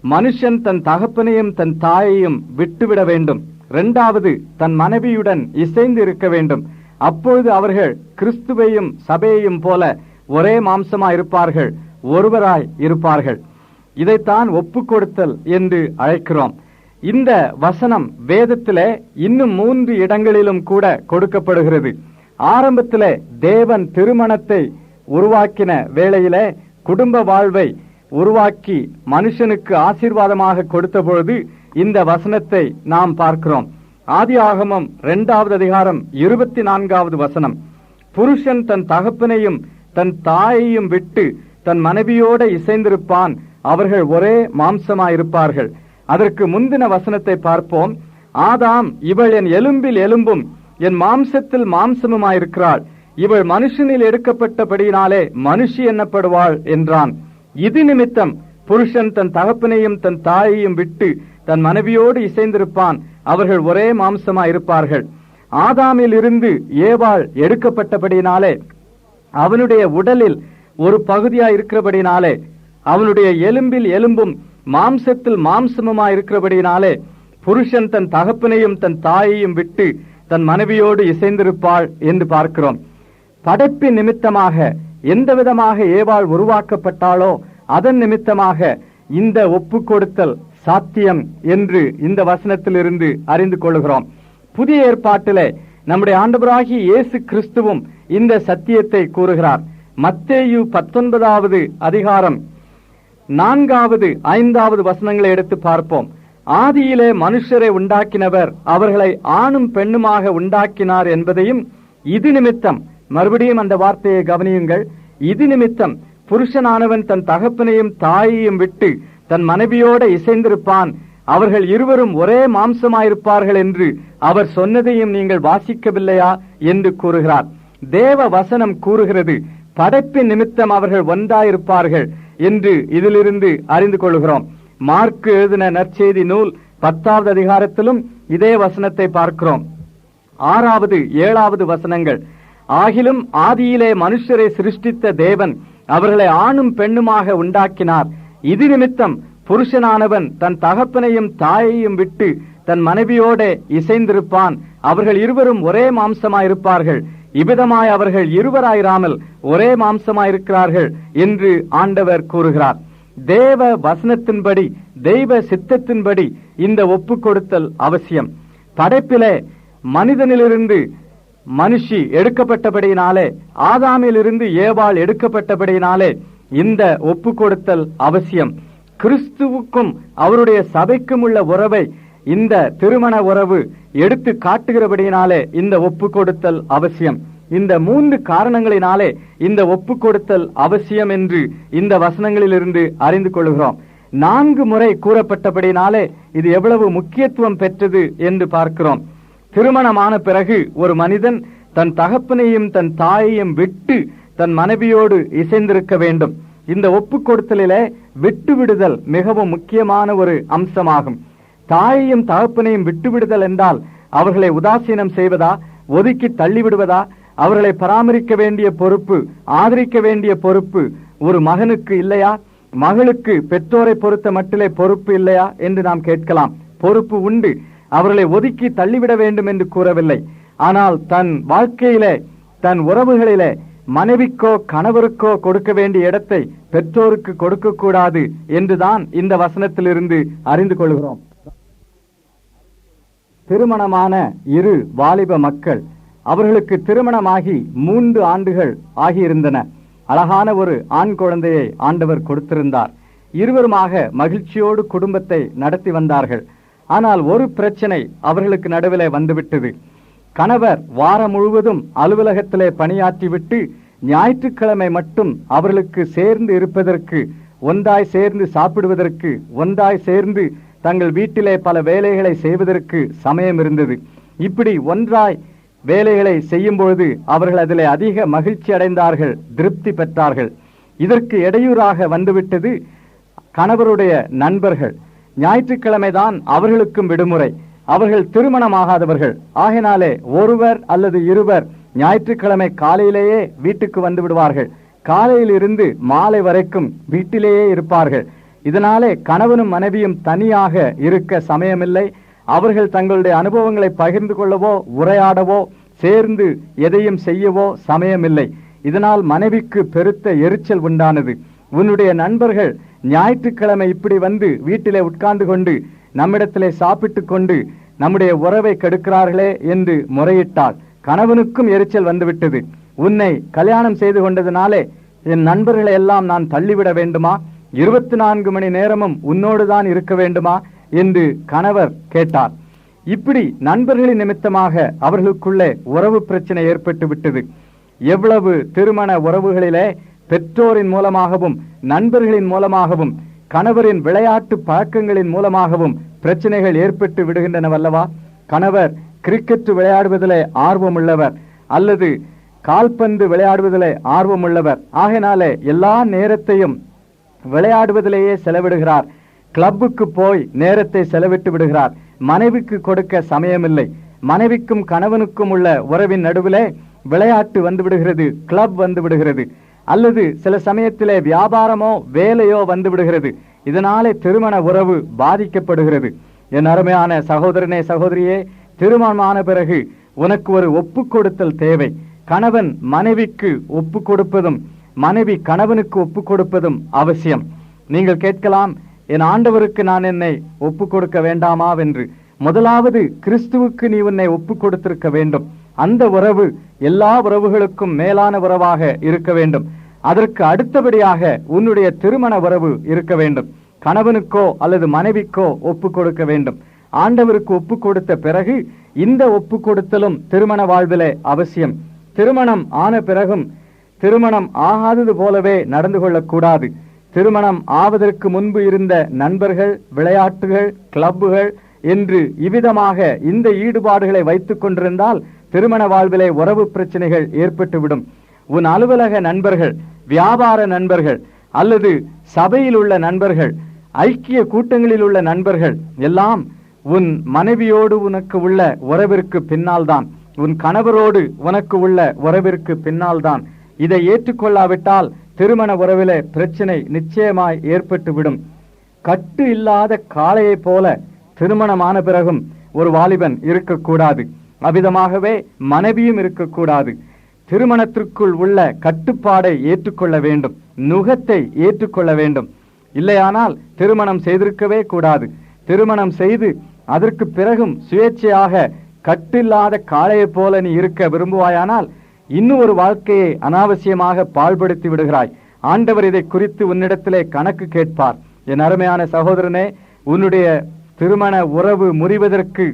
மனுஷன் தன் தகப்பனையும் தன் தாயையும் விட்டுவிட வேண்டும். இரண்டாவது, தன் மனைவியுடன் இசைந்து இருக்க வேண்டும். அப்பொழுது அவர்கள் கிறிஸ்துவையும் சபையையும் போல ஒரே மாம்சமாய் இருப்பார்கள், ஒருவராய் இருப்பார்கள். இதைத்தான் ஒப்பு கொடுத்தல் என்று அழைக்கிறோம். இந்த வசனம் வேதத்திலே இன்னும் 3 இடங்களிலும் கூட கொடுக்கப்படுகிறது. ஆரம்பத்திலே தேவன் திருமணத்தை உருவாக்கின வேளையிலே குடும்ப வாழ்வை உருவாக்கி மனுஷனுக்கு ஆசீர்வாதமாக கொடுத்த பொழுது இந்த வசனத்தை நாம் பார்க்கிறோம். ஆதியாகமம் 2வது அதிகாரம் 24வது வசனம், புருஷன் தன் தகப்பனையும் தன் தாயையும் விட்டு தன் மனைவியோட இசைந்திருப்பான், அவர்கள் ஒரே மாம்சமாயிருப்பார்கள். அதற்கு முந்தின வசனத்தை பார்ப்போம். ஆதாம், இவள் என் எலும்பில் எலும்பும் என் மாம்சத்தில் மாம்சமுமாயிருக்கிறாள், இவள் மனுஷனில் எடுக்கப்பட்டபடியினாலே மனுஷி எண்ணப்படுவாள் என்றான். இது நிமித்தம் புருஷன் தன் தகப்பனையும் தன் தாயையும் விட்டு தன் மனைவியோடு இசைந்திருப்பான், அவர்கள் ஒரே மாம்சமாயிருப்பார்கள். ஆதாமில் இருந்து ஏவாள் எடுக்கப்பட்டபடியினாலே அவனுடைய உடலில் ஒரு பகுதியாயிருக்கிறபடினாலே, அவனுடைய எலும்பில் எலும்பும் மாம்சத்தில் மாம்சமுமாயிருக்கிறபடினாலே புருஷன் தன் தகப்பனையும் தன் தாயையும் விட்டு தன் மனைவியோடு இசைந்திருப்பாள் என்று பார்க்கிறோம். படைப்பின் நிமித்தமாக எந்த விதமாக ஏவாள் உருவாக்கப்பட்டாளோ அதன் நிமித்தமாக இந்த ஒப்பு கொடுத்தல் சாத்தியம் என்று இந்த வசனத்திலிருந்து அறிந்து கொள்கிறோம். புதிய ஏற்பாட்டிலே நம்முடைய ஆண்டவராகிய இயேசு கிறிஸ்துவும் இந்த சத்தியத்தை கூறுகிறார். மத்தேயு 19வது அதிகாரம் 4வது 5வது வசனங்களை எடுத்து பார்ப்போம். ஆதியிலே மனுஷரை உண்டாக்கினவர் அவர்களை ஆணும் பெண்ணுமாக உண்டாக்கினார் என்பதையும், இது நிமித்தம், மறுபடியும் அந்த வார்த்தையை கவனியுங்கள், இது நிமித்தம் புருஷனானவன் தன் தகப்பனையும் தாயையும் விட்டு தன் மனைவியோட இசைந்திருப்பான், அவர்கள் இருவரும் ஒரே மாம்சமாயிருப்பார்கள் என்று அவர் சொன்னதையும் நீங்கள் வாசிக்கவில்லையா என்று கூறுகிறார். தேவ வசனம் கூறுகிறது படைப்பின் நிமித்தம் அவர்கள் ஒன்றாயிருப்பார்கள் என்று இதிலிருந்து அறிந்து கொள்கிறோம். மார்க்கு எழுதின நற்செய்தி நூல் 10வது அதிகாரத்திலும் இதே வசனத்தை பார்க்கிறோம். 6வது 7வது வசனங்கள், ஆகிலும் ஆதியிலே மனுஷரை சிருஷ்டித்த தேவன் அவர்களை ஆணும் பெண்ணுமாக உண்டாக்கினார், இது நிமித்தம் புருஷனானவன் தன் தகப்பனையும் தாயையும் விட்டு தன் மனைவியோட இசைந்திருப்பான், அவர்கள் இருவரும் ஒரே மாம்சமாயிருப்பார்கள், இவ்விதமாய் அவர்கள் இருவராயிராமல் ஒரே மாம்சமாயிருக்கிறார்கள் என்று ஆண்டவர் கூறுகிறார். தேவ வசனத்தின்படி, தெய்வ சித்தத்தின்படி இந்த ஒப்பு கொடுத்தல் அவசியம். படைப்பிலே மனிதனிலிருந்து மனுஷி எடுக்கப்பட்டபடியினாலே, ஆதாமிலிருந்து ஏவாள் எடுக்கப்பட்டபடியினாலே இந்த ஒப்பு கொடுத்தல் அவசியம். கிறிஸ்துவுக்கும் அவருடைய சபைக்கும் உள்ள உறவை இந்த திருமண உறவு எடுத்து காட்டுகிறபடியினாலே இந்த ஒப்பு கொடுத்தல் அவசியம். இந்த 3 காரணங்களினாலே இந்த ஒப்பு கொடுத்தல் அவசியம் என்று இந்த வசனங்களிலிருந்து அறிந்து கொள்கிறோம். 4 முறை கூறப்பட்டபடினாலே இது எவ்வளவு முக்கியத்துவம் பெற்றது என்று பார்க்கிறோம். திருமணமான பிறகு ஒரு மனிதன் தன் தகப்பனையும் தன் தாயையும் விட்டு தன் மனைவியோடு இசைந்திருக்க வேண்டும். இந்த ஒப்பு கொடுத்தலிலே விட்டுவிடுதல் மிகவும் முக்கியமான ஒரு அம்சமாகும். தாயையும் தகப்பனையும் விட்டுவிடுதல் என்றால் அவர்களை உதாசீனம் செய்வதா, ஒதுக்கி தள்ளிவிடுவதா? அவர்களை பராமரிக்க வேண்டிய பொறுப்பு, ஆதரிக்க வேண்டிய பொறுப்பு ஒரு மகனுக்கு இல்லையா? மகளுக்கு பெற்றோரை பொறுத்த மட்டிலே பொறுப்பு இல்லையா என்று நாம் கேட்கலாம். பொறுப்பு உண்டு. அவர்களை ஒதுக்கி தள்ளிவிட வேண்டும் என்று கூறவில்லை. ஆனால் தன் வாழ்க்கையிலே, தன் உறவுகளிலே மனைவிக்கோ கணவருக்கோ கொடுக்க வேண்டிய இடத்தை பெற்றோருக்கு கொடுக்க கூடாது என்றுதான் இந்த வசனத்திலிருந்து அறிந்து கொள்கிறோம். திருமணமான இரு வாலிப மக்கள், அவர்களுக்கு திருமணமாகி 3 ஆண்டுகள் ஆகியிருந்தன. அழகான ஒரு ஆண் குழந்தையை ஆண்டவர் கொடுத்திருந்தார். இருவருமாக மகிழ்ச்சியோடு குடும்பத்தை நடத்தி வந்தார்கள். ஆனால் ஒரு பிரச்சனை அவர்களுக்கு நடுவிலே வந்துவிட்டது. கணவர் வாரம் முழுவதும் அலுவலகத்திலே பணியாற்றிவிட்டு ஞாயிற்றுக்கிழமை மட்டும் அவர்களுக்கு சேர்ந்து இருப்பதற்கு, ஒன்றாய் சேர்ந்து சாப்பிடுவதற்கு, ஒன்றாய் சேர்ந்து தங்கள் வீட்டிலே பல வேலைகளை செய்வதற்கு சமயம் இருந்தது. இப்படி ஒன்றாய் வேலைகளை செய்யும் பொழுது அவர்கள் அதிலே அதிக மகிழ்ச்சி அடைந்தார்கள், திருப்தி பெற்றார்கள். இதற்கு இடையூறாக வந்துவிட்டது கணவருடைய நண்பர்கள். ஞாயிற்றுக்கிழமைதான் அவர்களுக்கும் விடுமுறை. அவர்கள் திருமணமாகாதவர்கள். ஆகினாலே ஒருவர் அல்லது இருவர் ஞாயிற்றுக்கிழமை காலையிலேயே வீட்டுக்கு வந்து விடுவார்கள். காலையில் இருந்து மாலை வரைக்கும் வீட்டிலேயே இருப்பார்கள். இதனாலே கணவனும் மனைவியும் தனியாக இருக்க சமயமில்லை. அவர்கள் தங்களுடைய அனுபவங்களை பகிர்ந்து கொள்ளவோ உரையாடவோ சேர்ந்து எதையும் செய்யவோ சமயமில்லை. இதனால் மனைவிக்கு பெருத்த எரிச்சல் உண்டானது. உன்னுடைய நண்பர்கள் ஞாயிற்றுக்கிழமை இப்படி வந்து வீட்டிலே உட்கார்ந்து கொண்டு நம்மிடத்திலே சாப்பிட்டு கொண்டு நம்முடைய உறவை கெடுக்கிறார்களே என்று முறையிட்டாள். கணவனுக்கும் எரிச்சல் வந்துவிட்டது. உன்னை கல்யாணம் செய்து கொண்டதினாலே என் நண்பர்களை எல்லாம் நான் தள்ளிவிட வேண்டுமா? 24 மணி நேரமும் உன்னோடுதான் இருக்க வேண்டுமா என்று கணவர் கேட்டார். இப்படி நண்பர்களின் நிமித்தமாக அவர்களுக்குள்ளே உறவு பிரச்சனை ஏற்பட்டு விட்டது. எவ்வளவு திருமண உறவுகளிலே பெற்றோரின் மூலமாகவும் நண்பர்களின் மூலமாகவும் கணவரின் விளையாட்டு பழக்கங்களின் மூலமாகவும் பிரச்சனைகள் ஏற்பட்டு விடுகின்றனவல்லவா? கணவர் கிரிக்கெட் விளையாடுவதிலே ஆர்வமுள்ளவர் அல்லது கால்பந்து விளையாடுவதிலே ஆர்வமுள்ளவர். ஆகையினாலே எல்லா நேரத்தையும் விளையாடுவதிலேயே செலவிடுகிறார். கிளப்புக்கு போய் நேரத்தை செலவிட்டு விடுகிறார். மனைவிக்கு கொடுக்க சமயமில்லை. மனைவிக்கும் கணவனுக்கும் உள்ள உறவின் நடுவிலே விளையாட்டு வந்து விடுகிறது, கிளப் வந்து விடுகிறது, அல்லது சில சமயத்திலே வியாபாரமோ வேலையோ வந்து விடுகிறது. இதனாலே திருமண உறவு பாதிக்கப்படுகிறது. என் அருமையான சகோதரனே, சகோதரியே, திருமணமான பிறகு உனக்கு ஒரு ஒப்பு கொடுத்தல் தேவை. கணவன் மனைவிக்கு ஒப்பு கொடுப்பதும் மனைவி கணவனுக்கு ஒப்பு கொடுப்பதும் அவசியம். நீங்கள் கேட்கலாம், என் ஆண்டவருக்கு நான் என்னை ஒப்பு கொடுக்க வேண்டாமா என்று. முதலாவது கிறிஸ்துவுக்கு நீ உன்னை ஒப்பு கொடுத்திருக்க வேண்டும். அந்த உறவு எல்லா உறவுகளுக்கும் மேலான உறவாக இருக்க வேண்டும். அதற்கு அடுத்தபடியாக உன்னுடைய திருமண உறவு இருக்க வேண்டும். கணவனுக்கோ அல்லது மனைவிக்கோ ஒப்பு கொடுக்க வேண்டும். ஆண்டவருக்கு ஒப்பு கொடுத்த பிறகு இந்த ஒப்பு கொடுத்தலும் திருமண வாழ்விலே அவசியம். திருமணம் ஆன பிறகும் திருமணம் ஆகாதது போலவே நடந்து கொள்ளக்கூடாது. திருமணம் ஆவதற்கு முன்பு இருந்த நண்பர்கள், விளையாட்டுகள், கிளப்புகள் என்று இவ்விதமாக இந்த ஈடுபாடுகளை வைத்துக் கொண்டிருந்தால் திருமண வாழ்விலே உறவு பிரச்சனைகள் ஏற்பட்டுவிடும். உன் அலுவலக நண்பர்கள், வியாபார நண்பர்கள் அல்லது சபையில் உள்ள நண்பர்கள், ஐக்கிய கூட்டங்களில் உள்ள நண்பர்கள் எல்லாம் உன் மனைவியோடு உனக்கு உள்ள உறவிற்கு பின்னால் தான், உன் கணவரோடு உனக்கு உள்ள உறவிற்கு பின்னால் தான். இதை ஏற்றுக்கொள்ளாவிட்டால் திருமண உறவிலே பிரச்சனை நிச்சயமாய் ஏற்பட்டுவிடும். கட்டு இல்லாத காளையைப் போல திருமணமான பிறகும் ஒரு வாலிபன் இருக்கக்கூடாது. அவ்விதமாகவே மனைவியும் இருக்கக்கூடாது. திருமணத்திற்குள் உள்ள கட்டுப்பாடை ஏற்றுக்கொள்ள வேண்டும், நுகத்தை ஏற்றுக்கொள்ள வேண்டும். இல்லையானால் திருமணம் செய்திருக்கவே கூடாது. திருமணம் செய்து அதற்கு பிறகும் சுயேட்சையாக கட்டில்லாத காளையைப் போல நீ இருக்க விரும்புவாயானால் இன்னும் ஒரு வாழ்க்கையை அனாவசியமாக பாழ்படுத்தி விடுகிறாய். ஆண்டவர் இதை குறித்து உன்னிடத்திலே கணக்கு கேட்பார். என் அருமையான சகோதரனே, உன்னுடைய திருமண உறவு முறிவதற்கு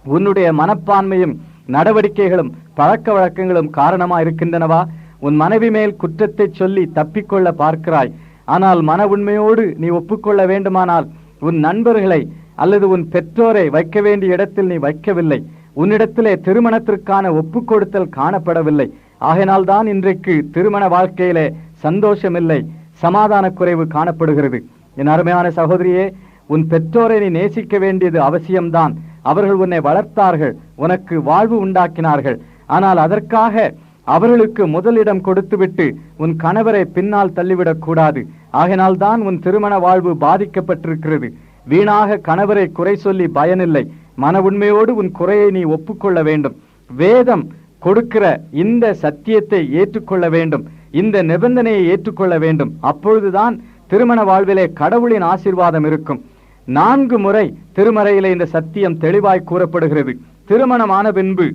உன்னுடைய மனப்பான்மையும் நடவடிக்கைகளும் பழக்க வழக்கங்களும் காரணமா இருக்கின்றனவா? உன் மனைவி மேல் குற்றத்தை சொல்லி தப்பிக்கொள்ள பார்க்கிறாய். ஆனால் மன உண்மையோடு நீ ஒப்புக்கொள்ள வேண்டுமானால் உன் நண்பர்களை அல்லது உன் பெற்றோரை வைக்க வேண்டிய இடத்தில் நீ வைக்கவில்லை. உன்னிடத்திலே திருமணத்திற்கான ஒப்பு கொடுத்தல் காணப்படவில்லை. ஆகையினால் தான் இன்றைக்கு திருமண வாழ்க்கையிலே சந்தோஷமில்லை, சமாதான குறைவு காணப்படுகிறது. என் அருமையான சகோதரியே, உன் பெற்றோரை நீ நேசிக்க வேண்டியது அவசியம்தான். அவர்கள் உன்னை வளர்த்தார்கள், உனக்கு வாழ்வு உண்டாக்கினார்கள். ஆனால் அதற்காக அவர்களுக்கு முதலிடம் கொடுத்துவிட்டு உன் கணவரை பின்னால் தள்ளிவிடக் கூடாது. ஆகையினால் தான் உன் திருமண வாழ்வு பாதிக்கப்பட்டிருக்கிறது. வீணாக கணவரை குறை சொல்லி பயனில்லை. மன உண்மையோடு உன் குறையை நீ ஒப்புக்கொள்ள வேண்டும். வேதம் கொடுக்கிற இந்த சத்தியத்தை ஏற்றுக்கொள்ள வேண்டும், இந்த நிபந்தனையை ஏற்றுக்கொள்ள வேண்டும். அப்பொழுதுதான் திருமண வாழ்விலே கடவுளின் ஆசீர்வாதம் இருக்கும். 4 முறை திருமறையிலே இந்த சத்தியம் தெளிவாய் கூறப்படுகிறது. திருமணமான பின்பு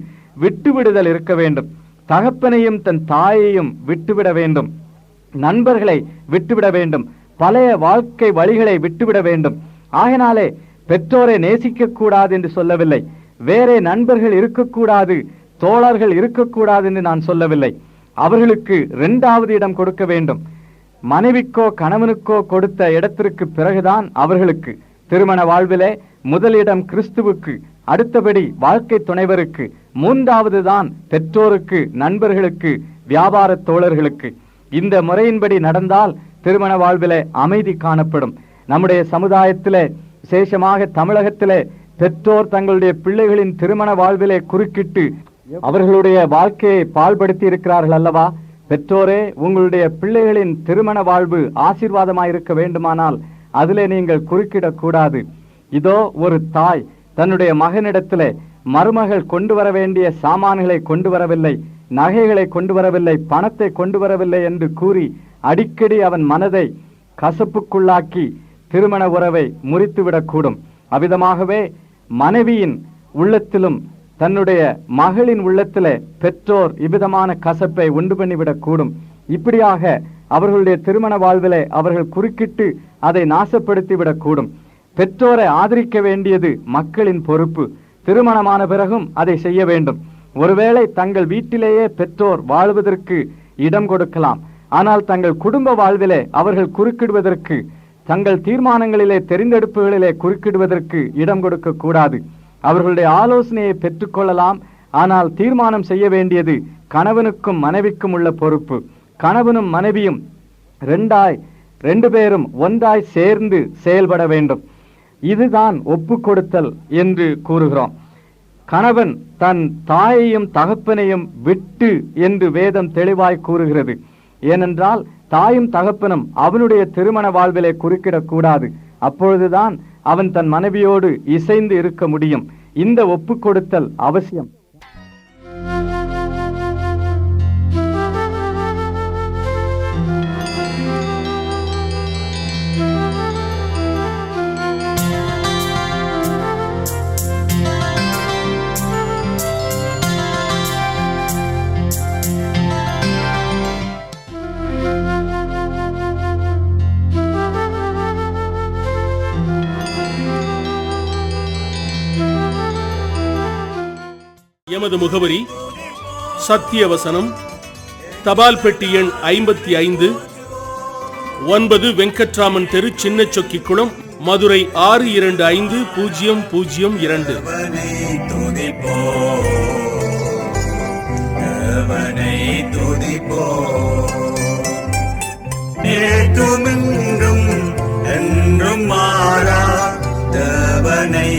விட்டுவிடுதல் இருக்க வேண்டும். தகப்பனையும் தன் தாயையும் விட்டுவிட வேண்டும், நண்பர்களை விட்டுவிட வேண்டும், பழைய வாழ்க்கை வழிகளை விட்டுவிட வேண்டும். ஆகினாலே பெற்றோரை நேசிக்க கூடாது என்று சொல்லவில்லை, வேறே நண்பர்கள் இருக்கக்கூடாது, தோழர்கள் இருக்கக்கூடாது என்று நான் சொல்லவில்லை. அவர்களுக்கு 2வது இடம் கொடுக்க வேண்டும். மனைவிக்கோ கணவனுக்கோ கொடுத்த இடத்திற்கு பிறகுதான் அவர்களுக்கு திருமண வாழ்விலே முதலிடம் கிறிஸ்துவுக்கு, அடுத்தபடி வாழ்க்கை துணைவருக்கு, 3வது தான் பெற்றோருக்கு, நண்பர்களுக்கு, வியாபார தோழர்களுக்கு. இந்த முறையின்படி நடந்தால் திருமண வாழ்விலே அமைதி காணப்படும். நம்முடைய சமுதாயத்திலே, விசேஷமாக தமிழகத்திலே, பெற்றோர் தங்களுடைய பிள்ளைகளின் திருமண வாழ்விலே குறுக்கிட்டு அவர்களுடைய வாழ்க்கையை பாழ்படுத்தி இருக்கிறார்கள் அல்லவா? பெற்றோரே, உங்களுடைய பிள்ளைகளின் திருமண வாழ்வு ஆசீர்வாதமாயிருக்க வேண்டுமானால் அதிலே நீங்கள் குறுக்கிடக்கூடாது. இதோ ஒரு தாய் தன்னுடைய மகனிடத்திலே மருமகள் கொண்டு வர வேண்டிய சாமான்களை கொண்டு வரவில்லை, நகைகளை கொண்டு வரவில்லை, பணத்தை கொண்டு வரவில்லை என்று கூறி அடிக்கடி அவன் மனதை கசப்புக்குள்ளாக்கி திருமண உறவை முறித்துவிடக்கூடும். அவ்விதமாகவே மனைவியின் உள்ளத்திலும் தன்னுடைய மகளின் உள்ளத்திலே பெற்றோர் இவ்விதமான கசப்பை உண்டு பண்ணிவிடக்கூடும். இப்படியாக அவர்களுடைய திருமண வாழ்விலே அவர்கள் குறுக்கிட்டு அதை நாசப்படுத்திவிடக்கூடும். பெற்றோரை ஆதரிக்க வேண்டியது மக்களின் பொறுப்பு. திருமணமான பிறகும் அதை செய்ய வேண்டும். ஒருவேளை தங்கள் வீட்டிலேயே பெற்றோர் வாழ்வதற்கு இடம் கொடுக்கலாம், ஆனால் தங்கள் குடும்ப வாழ்விலே அவர்கள் குறுக்கிடுவதற்கு, தங்கள் தீர்மானங்களிலே, தெரிந்தெடுப்புகளிலே குறுக்கிடுவதற்கு இடம் கொடுக்க கூடாது. அவர்களுடைய ஆலோசனையை பெற்றுக்கொள்ளலாம், ஆனால் தீர்மானம் செய்ய வேண்டியது கணவனுக்கும் மனைவிக்கும் உள்ள பொறுப்பு. கணவனும் மனைவியும் 2 பேரும் ஒன்றாய் சேர்ந்து செயல்பட வேண்டும். இதுதான் ஒப்பு கொடுத்தல் என்று கூறுகிறோம். கணவன் தன் தாயையும் தகப்பனையும் விட்டு என்று வேதம் தெளிவாய் கூறுகிறது. ஏனென்றால் தாயும் தகப்பனும் அவனுடைய திருமண வாழ்விலே குறுக்கிடக்கூடாது. அப்பொழுதுதான் அவன் தன் மனைவியோடு இசைந்து இருக்க முடியும். இந்த ஒப்பு கொடுத்தல் அவசியம். எமது முகவரி சத்தியவசனம், தபால் பெட்டி எண் 55, 9 வெங்கட்ராமன் தெரு, சின்ன சொக்கிக்குளம், மதுரை 625002. நேற்றும் என்றும் மாறா தேவனை